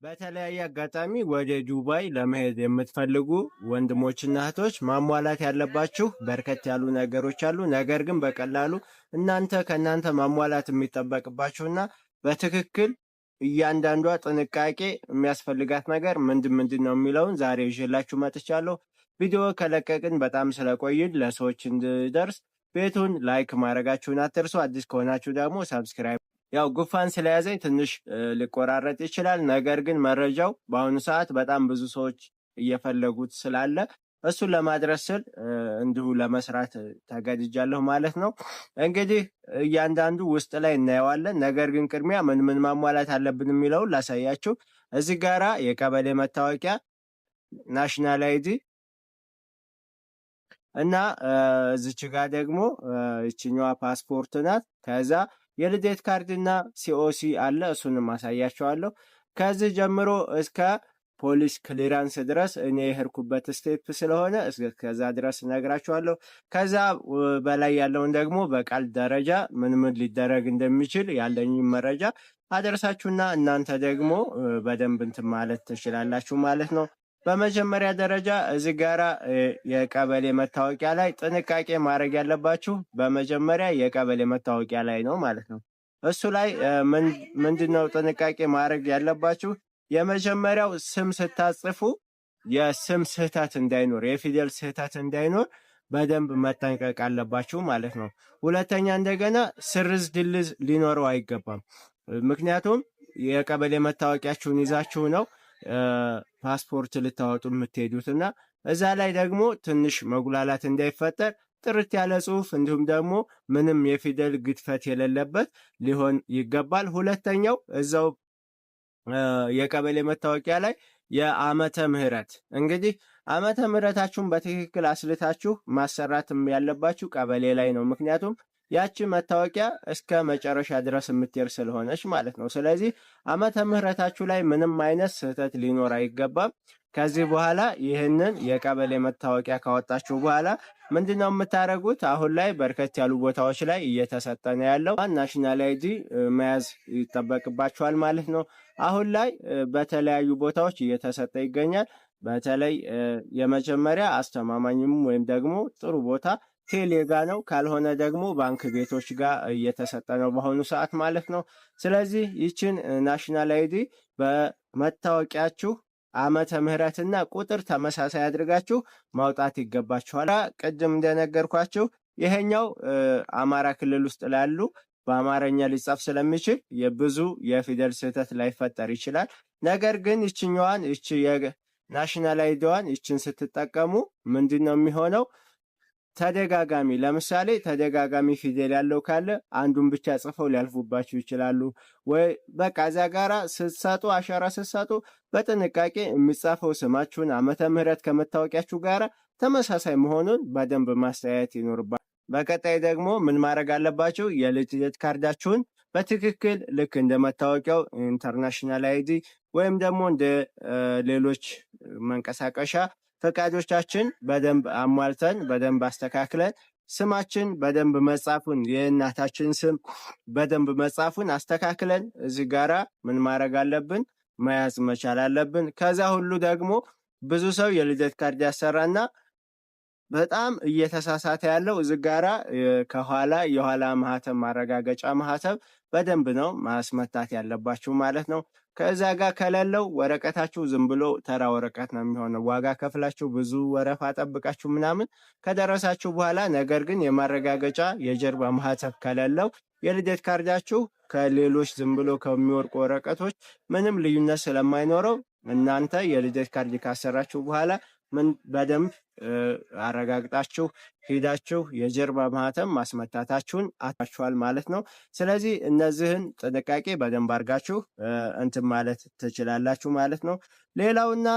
በተለያየ አጋጣሚ ወደ ዱባይ ለመሄድ የምትፈልጉ ወንድሞችና እህቶች ማሟላት ያለባችሁ በርከት ያሉ ነገሮች አሉ። ነገር ግን በቀላሉ ከእናንተ ማሟላት የሚጠበቅባችሁና በትክክል እያንዳንዷ ጥንቃቄ የሚያስፈልጋት ነገር ምንድን ነው የሚለውን ዛሬ ይዤላችሁ መጥቻለሁ። ቪዲዮ ከለቀቅን በጣም ስለቆይን ለሰዎች እንዲደርስ ቤቱን ላይክ ማድረጋችሁን አትርሱ። አዲስ ከሆናችሁ ደግሞ ሰብስክራይብ። ያው ጉፋን ስለያዘኝ ትንሽ ሊቆራረጥ ይችላል። ነገር ግን መረጃው በአሁኑ ሰዓት በጣም ብዙ ሰዎች እየፈለጉት ስላለ እሱን ለማድረስ ስል እንዲሁ ለመስራት ተገድጃለሁ ማለት ነው። እንግዲህ እያንዳንዱ ውስጥ ላይ እናየዋለን። ነገር ግን ቅድሚያ ምን ማሟላት አለብን የሚለውን ላሳያችሁ። እዚህ ጋራ የቀበሌ መታወቂያ፣ ናሽናል አይዲ እና እዚች ጋር ደግሞ እችኛዋ ፓስፖርት ናት። ከዛ የልደት ካርድ እና ሲኦሲ አለ። እሱንም አሳያቸዋለሁ። ከዚህ ጀምሮ እስከ ፖሊስ ክሊራንስ ድረስ እኔ የሄድኩበት ስቴፕ ስለሆነ እስከዛ ድረስ እነግራችኋለሁ። ከዛ በላይ ያለውን ደግሞ በቃል ደረጃ ምን ሊደረግ እንደሚችል ያለኝ መረጃ አደርሳችሁና እናንተ ደግሞ በደንብ እንትን ማለት ትችላላችሁ ማለት ነው። በመጀመሪያ ደረጃ እዚህ ጋራ የቀበሌ መታወቂያ ላይ ጥንቃቄ ማድረግ ያለባችሁ በመጀመሪያ የቀበሌ መታወቂያ ላይ ነው ማለት ነው። እሱ ላይ ምንድነው ጥንቃቄ ማድረግ ያለባችሁ? የመጀመሪያው ስም ስታጽፉ የስም ስህተት እንዳይኖር፣ የፊደል ስህተት እንዳይኖር በደንብ መጠንቀቅ አለባችሁ ማለት ነው። ሁለተኛ እንደገና ስርዝ ድልዝ ሊኖረው አይገባም። ምክንያቱም የቀበሌ መታወቂያችሁን ይዛችሁ ነው ፓስፖርት ልታወጡ የምትሄዱት እና እዛ ላይ ደግሞ ትንሽ መጉላላት እንዳይፈጠር ጥርት ያለ ጽሑፍ እንዲሁም ደግሞ ምንም የፊደል ግድፈት የሌለበት ሊሆን ይገባል። ሁለተኛው እዛው የቀበሌ መታወቂያ ላይ የዓመተ ምህረት እንግዲህ ዓመተ ምህረታችሁን በትክክል አስልታችሁ ማሰራትም ያለባችሁ ቀበሌ ላይ ነው። ምክንያቱም ያቺ መታወቂያ እስከ መጨረሻ ድረስ የምትሄድ ስለሆነች ማለት ነው። ስለዚህ ዓመተ ምህረታችሁ ላይ ምንም አይነት ስህተት ሊኖር አይገባም። ከዚህ በኋላ ይህንን የቀበሌ መታወቂያ ካወጣችሁ በኋላ ምንድነው የምታደርጉት? አሁን ላይ በርከት ያሉ ቦታዎች ላይ እየተሰጠ ነው ያለው ናሽናል አይዲ መያዝ ይጠበቅባችኋል ማለት ነው። አሁን ላይ በተለያዩ ቦታዎች እየተሰጠ ይገኛል። በተለይ የመጀመሪያ አስተማማኝም ወይም ደግሞ ጥሩ ቦታ ቴሌ ጋ ነው። ካልሆነ ደግሞ ባንክ ቤቶች ጋር እየተሰጠ ነው በአሁኑ ሰዓት ማለት ነው። ስለዚህ ይችን ናሽናል አይዲ በመታወቂያችሁ ዓመተ ምህረትና ቁጥር ተመሳሳይ አድርጋችሁ ማውጣት ይገባችኋል። ቅድም እንደነገርኳችሁ ይሄኛው አማራ ክልል ውስጥ ላሉ በአማርኛ ሊጻፍ ስለሚችል የብዙ የፊደል ስህተት ላይፈጠር ይችላል። ነገር ግን ይችኛዋን የናሽናል አይዲዋን ይችን ስትጠቀሙ ምንድን ነው የሚሆነው? ተደጋጋሚ ለምሳሌ ተደጋጋሚ ፊደል ያለው ካለ አንዱን ብቻ ጽፈው ሊያልፉባችሁ ይችላሉ። ወይ በቃ እዛ ጋራ ስትሰጡ አሻራ ስትሰጡ በጥንቃቄ የሚጻፈው ስማችሁን ዓመተ ምህረት ከመታወቂያችሁ ጋራ ተመሳሳይ መሆኑን በደንብ ማስተያየት ይኖርባል። በቀጣይ ደግሞ ምን ማድረግ አለባችሁ? የልደት ካርዳችሁን በትክክል ልክ እንደ መታወቂያው ኢንተርናሽናል አይዲ ወይም ደግሞ እንደ ሌሎች መንቀሳቀሻ ፈቃዶቻችን በደንብ አሟልተን በደንብ አስተካክለን ስማችን በደንብ መጻፉን የእናታችን ስም በደንብ መጻፉን አስተካክለን እዚህ ጋራ ምን ማድረግ አለብን? መያዝ መቻል አለብን። ከዛ ሁሉ ደግሞ ብዙ ሰው የልደት ካርድ ያሰራና በጣም እየተሳሳተ ያለው እዚህ ጋራ ከኋላ የኋላ ማህተም ማረጋገጫ ማህተም በደንብ ነው ማስመታት ያለባችሁ ማለት ነው። ከዛ ጋር ከሌለው ወረቀታችሁ ዝም ብሎ ተራ ወረቀት ነው የሚሆነው። ዋጋ ከፍላችሁ ብዙ ወረፋ ጠብቃችሁ ምናምን ከደረሳችሁ በኋላ ነገር ግን የማረጋገጫ የጀርባ ማህተም ከሌለው የልደት ካርዳችሁ ከሌሎች ዝም ብሎ ከሚወርቁ ወረቀቶች ምንም ልዩነት ስለማይኖረው እናንተ የልደት ካርድ ካሰራችሁ በኋላ በደንብ አረጋግጣችሁ ሂዳችሁ የጀርባ ማህተም ማስመታታችሁን አታችኋል ማለት ነው። ስለዚህ እነዚህን ጥንቃቄ በደንብ አድርጋችሁ እንትን ማለት ትችላላችሁ ማለት ነው። ሌላውና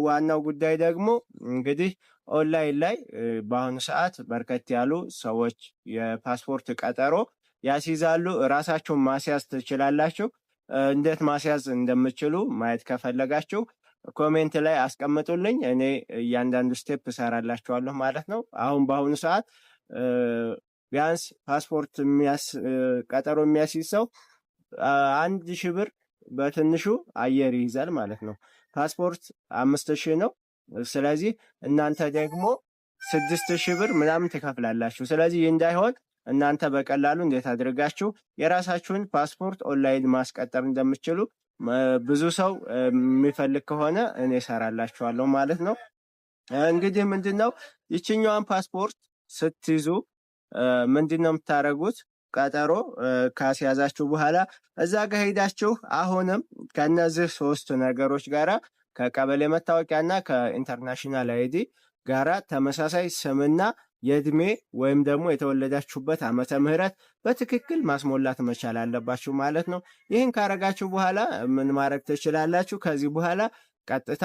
ዋናው ጉዳይ ደግሞ እንግዲህ ኦንላይን ላይ በአሁኑ ሰዓት በርከት ያሉ ሰዎች የፓስፖርት ቀጠሮ ያስይዛሉ። ራሳችሁን ማስያዝ ትችላላችሁ። እንዴት ማስያዝ እንደምችሉ ማየት ከፈለጋችሁ ኮሜንት ላይ አስቀምጡልኝ። እኔ እያንዳንዱ ስቴፕ እሰራላችኋለሁ ማለት ነው። አሁን በአሁኑ ሰዓት ቢያንስ ፓስፖርት ቀጠሮ የሚያስይዝ ሰው 1000 ብር በትንሹ አየር ይይዛል ማለት ነው። ፓስፖርት 5000 ነው። ስለዚህ እናንተ ደግሞ 6000 ብር ምናምን ትከፍላላችሁ። ስለዚህ ይህ እንዳይሆን እናንተ በቀላሉ እንዴት አድርጋችሁ የራሳችሁን ፓስፖርት ኦንላይን ማስቀጠር እንደምትችሉ ብዙ ሰው የሚፈልግ ከሆነ እኔ እሰራላችኋለሁ ማለት ነው። እንግዲህ ምንድነው ይችኛዋን ፓስፖርት ስትይዙ ምንድነው የምታደርጉት? ቀጠሮ ካስያዛችሁ በኋላ እዛ ጋር ሄዳችሁ አሁንም ከነዚህ 3 ነገሮች ጋራ ከቀበሌ መታወቂያና ከኢንተርናሽናል አይዲ ጋራ ተመሳሳይ ስምና የእድሜ ወይም ደግሞ የተወለዳችሁበት ዓመተ ምህረት በትክክል ማስሞላት መቻል አለባችሁ ማለት ነው። ይህን ካረጋችሁ በኋላ ምን ማድረግ ትችላላችሁ? ከዚህ በኋላ ቀጥታ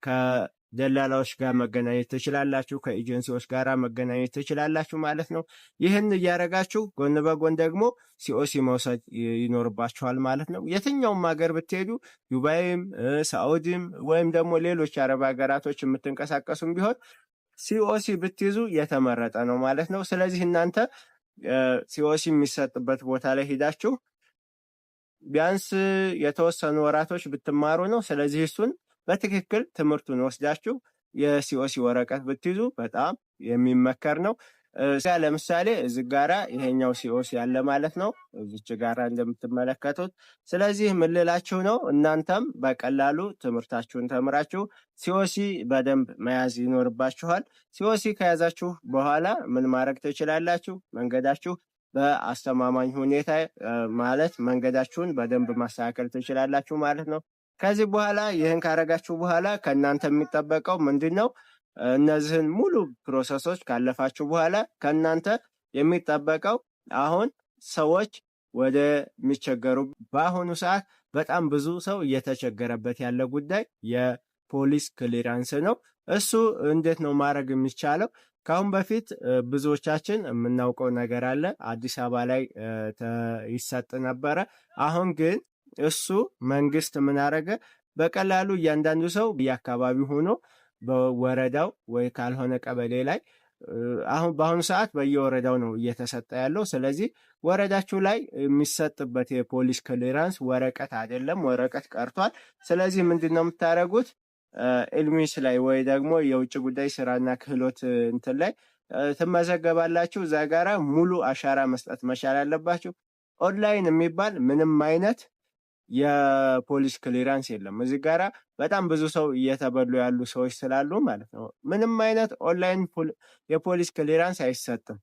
ከደላላዎች ጋር መገናኘት ትችላላችሁ፣ ከኤጀንሲዎች ጋር መገናኘት ትችላላችሁ ማለት ነው። ይህን እያረጋችሁ ጎን በጎን ደግሞ ሲኦሲ መውሰድ ይኖርባችኋል ማለት ነው። የትኛውም ሀገር ብትሄዱ ዱባይም፣ ሳዑዲም ወይም ደግሞ ሌሎች አረብ ሀገራቶች የምትንቀሳቀሱም ቢሆን ሲኦሲ ብትይዙ የተመረጠ ነው ማለት ነው። ስለዚህ እናንተ ሲኦሲ የሚሰጥበት ቦታ ላይ ሄዳችሁ ቢያንስ የተወሰኑ ወራቶች ብትማሩ ነው። ስለዚህ እሱን በትክክል ትምህርቱን ወስዳችሁ የሲኦሲ ወረቀት ብትይዙ በጣም የሚመከር ነው። ለምሳሌ እዚህ ጋራ ይሄኛው ሲኦሲ ያለ ማለት ነው፣ እዚች ጋራ እንደምትመለከቱት። ስለዚህ ምን ልላችሁ ነው፣ እናንተም በቀላሉ ትምህርታችሁን ተምራችሁ ሲኦሲ በደንብ መያዝ ይኖርባችኋል። ሲኦሲ ከያዛችሁ በኋላ ምን ማድረግ ትችላላችሁ? መንገዳችሁ በአስተማማኝ ሁኔታ ማለት መንገዳችሁን በደንብ ማስተካከል ትችላላችሁ ማለት ነው። ከዚህ በኋላ ይህን ካረጋችሁ በኋላ ከእናንተ የሚጠበቀው ምንድን ነው? እነዚህን ሙሉ ፕሮሰሶች ካለፋችሁ በኋላ ከእናንተ የሚጠበቀው አሁን ሰዎች ወደሚቸገሩ በአሁኑ ሰዓት በጣም ብዙ ሰው እየተቸገረበት ያለ ጉዳይ የፖሊስ ክሊራንስ ነው። እሱ እንዴት ነው ማድረግ የሚቻለው? ከአሁን በፊት ብዙዎቻችን የምናውቀው ነገር አለ። አዲስ አበባ ላይ ይሰጥ ነበረ። አሁን ግን እሱ መንግስት ምን አረገ? በቀላሉ እያንዳንዱ ሰው በየአካባቢው ሆኖ በወረዳው ወይ ካልሆነ ቀበሌ ላይ በአሁኑ ሰዓት በየወረዳው ነው እየተሰጠ ያለው። ስለዚህ ወረዳችሁ ላይ የሚሰጥበት የፖሊስ ክሊራንስ ወረቀት አይደለም፣ ወረቀት ቀርቷል። ስለዚህ ምንድን ነው የምታደርጉት? ኢልሚስ ላይ ወይ ደግሞ የውጭ ጉዳይ ስራና ክህሎት እንትን ላይ ትመዘገባላችሁ። እዛ ጋራ ሙሉ አሻራ መስጠት መቻል አለባችሁ። ኦንላይን የሚባል ምንም አይነት የፖሊስ ክሊራንስ የለም። እዚህ ጋራ በጣም ብዙ ሰው እየተበሉ ያሉ ሰዎች ስላሉ ማለት ነው። ምንም አይነት ኦንላይን የፖሊስ ክሊራንስ አይሰጥም።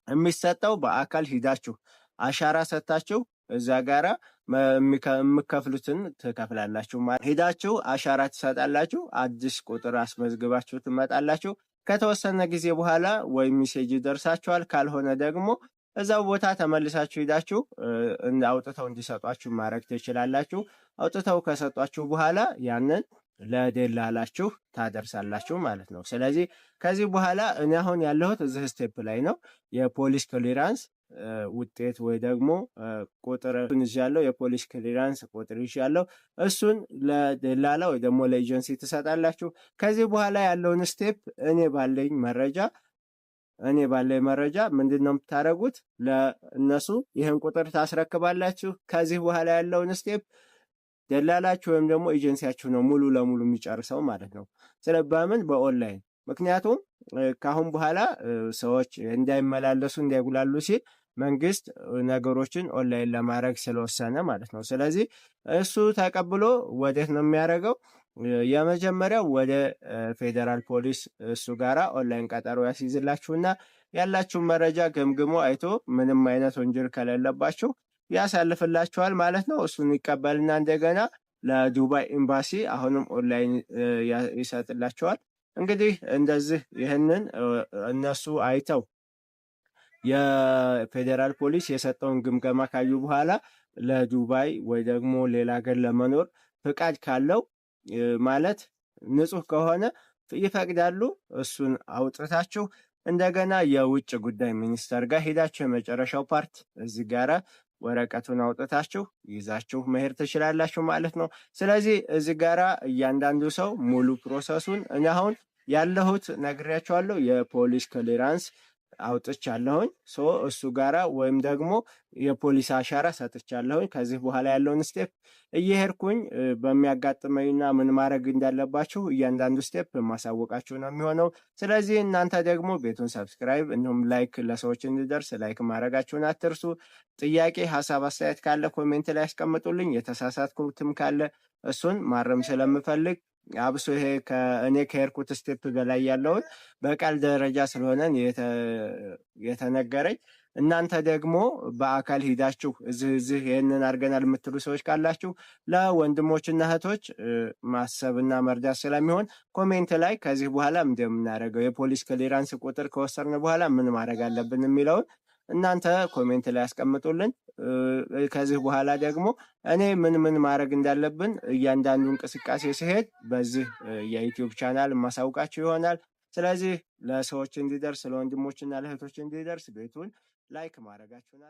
የሚሰጠው በአካል ሂዳችሁ አሻራ ሰጥታችሁ እዛ ጋራ የምከፍሉትን ትከፍላላችሁ ማለት ሄዳችሁ አሻራ ትሰጣላችሁ። አዲስ ቁጥር አስመዝግባችሁ ትመጣላችሁ። ከተወሰነ ጊዜ በኋላ ወይ ሜሴጅ ይደርሳችኋል። ካልሆነ ደግሞ እዛው ቦታ ተመልሳችሁ ሄዳችሁ አውጥተው እንዲሰጧችሁ ማድረግ ትችላላችሁ። አውጥተው ከሰጧችሁ በኋላ ያንን ለደላላችሁ ታደርሳላችሁ ማለት ነው። ስለዚህ ከዚህ በኋላ እኔ አሁን ያለሁት እዚህ ስቴፕ ላይ ነው። የፖሊስ ክሊራንስ ውጤት ወይ ደግሞ ቁጥር ይዣለሁ፣ የፖሊስ ክሊራንስ ቁጥር ይዣለሁ። እሱን ለደላላ ወይ ደግሞ ለኤጀንሲ ትሰጣላችሁ። ከዚህ በኋላ ያለውን ስቴፕ እኔ ባለኝ መረጃ ምንድን ነው የምታደርጉት? ለእነሱ ይህን ቁጥር ታስረክባላችሁ። ከዚህ በኋላ ያለውን ስቴፕ ደላላችሁ ወይም ደግሞ ኤጀንሲያችሁ ነው ሙሉ ለሙሉ የሚጨርሰው ማለት ነው። በምን በኦንላይን ምክንያቱም ከአሁን በኋላ ሰዎች እንዳይመላለሱ እንዳይጉላሉ ሲል መንግስት ነገሮችን ኦንላይን ለማድረግ ስለወሰነ ማለት ነው። ስለዚህ እሱ ተቀብሎ ወዴት ነው የሚያደርገው? የመጀመሪያው ወደ ፌዴራል ፖሊስ እሱ ጋራ ኦንላይን ቀጠሮ ያስይዝላችሁና ያላችሁን መረጃ ገምግሞ አይቶ ምንም አይነት ወንጀል ከሌለባችሁ ያሳልፍላችኋል ማለት ነው። እሱን ይቀበልና እንደገና ለዱባይ ኤምባሲ አሁንም ኦንላይን ይሰጥላችኋል። እንግዲህ እንደዚህ ይህንን እነሱ አይተው የፌዴራል ፖሊስ የሰጠውን ግምገማ ካዩ በኋላ ለዱባይ ወይ ደግሞ ሌላ ሀገር ለመኖር ፍቃድ ካለው ማለት ንጹህ ከሆነ ይፈቅዳሉ። እሱን አውጥታችሁ እንደገና የውጭ ጉዳይ ሚኒስቴር ጋር ሄዳችሁ የመጨረሻው ፓርት እዚህ ጋራ ወረቀቱን አውጥታችሁ ይዛችሁ መሄድ ትችላላችሁ ማለት ነው። ስለዚህ እዚህ ጋራ እያንዳንዱ ሰው ሙሉ ፕሮሰሱን እኔ አሁን ያለሁት ነግሬያቸዋለሁ። የፖሊስ ክሊራንስ አውጥቻለሁኝ። እሱ ጋራ ወይም ደግሞ የፖሊስ አሻራ ሰጥቻለሁኝ። ከዚህ በኋላ ያለውን ስቴፕ እየሄድኩኝ በሚያጋጥመኝና ምን ማድረግ እንዳለባችሁ እያንዳንዱ ስቴፕ ማሳወቃችሁ ነው የሚሆነው። ስለዚህ እናንተ ደግሞ ቤቱን ሰብስክራይብ እንዲሁም ላይክ ለሰዎች እንዲደርስ ላይክ ማድረጋችሁን አትርሱ። ጥያቄ፣ ሀሳብ፣ አስተያየት ካለ ኮሜንት ላይ ያስቀምጡልኝ። የተሳሳትኩትም ካለ እሱን ማረም ስለምፈልግ አብሶ ይሄ እኔ ከሄድኩት ስቴፕ በላይ ያለውን በቃል ደረጃ ስለሆነ የተነገረኝ እናንተ ደግሞ በአካል ሂዳችሁ እዚህ ይህንን አድርገናል የምትሉ ሰዎች ካላችሁ ለወንድሞችና እህቶች ማሰብና መርዳት ስለሚሆን ኮሜንት ላይ ከዚህ በኋላ እንደምናደርገው የፖሊስ ክሊራንስ ቁጥር ከወሰድን በኋላ ምን ማድረግ አለብን የሚለውን እናንተ ኮሜንት ላይ ያስቀምጡልን። ከዚህ በኋላ ደግሞ እኔ ምን ማድረግ እንዳለብን እያንዳንዱ እንቅስቃሴ ሲሄድ በዚህ የዩቲዩብ ቻናል ማሳውቃችሁ ይሆናል። ስለዚህ ለሰዎች እንዲደርስ ለወንድሞችና ለእህቶች እንዲደርስ ቤቱን ላይክ ማድረጋችሁን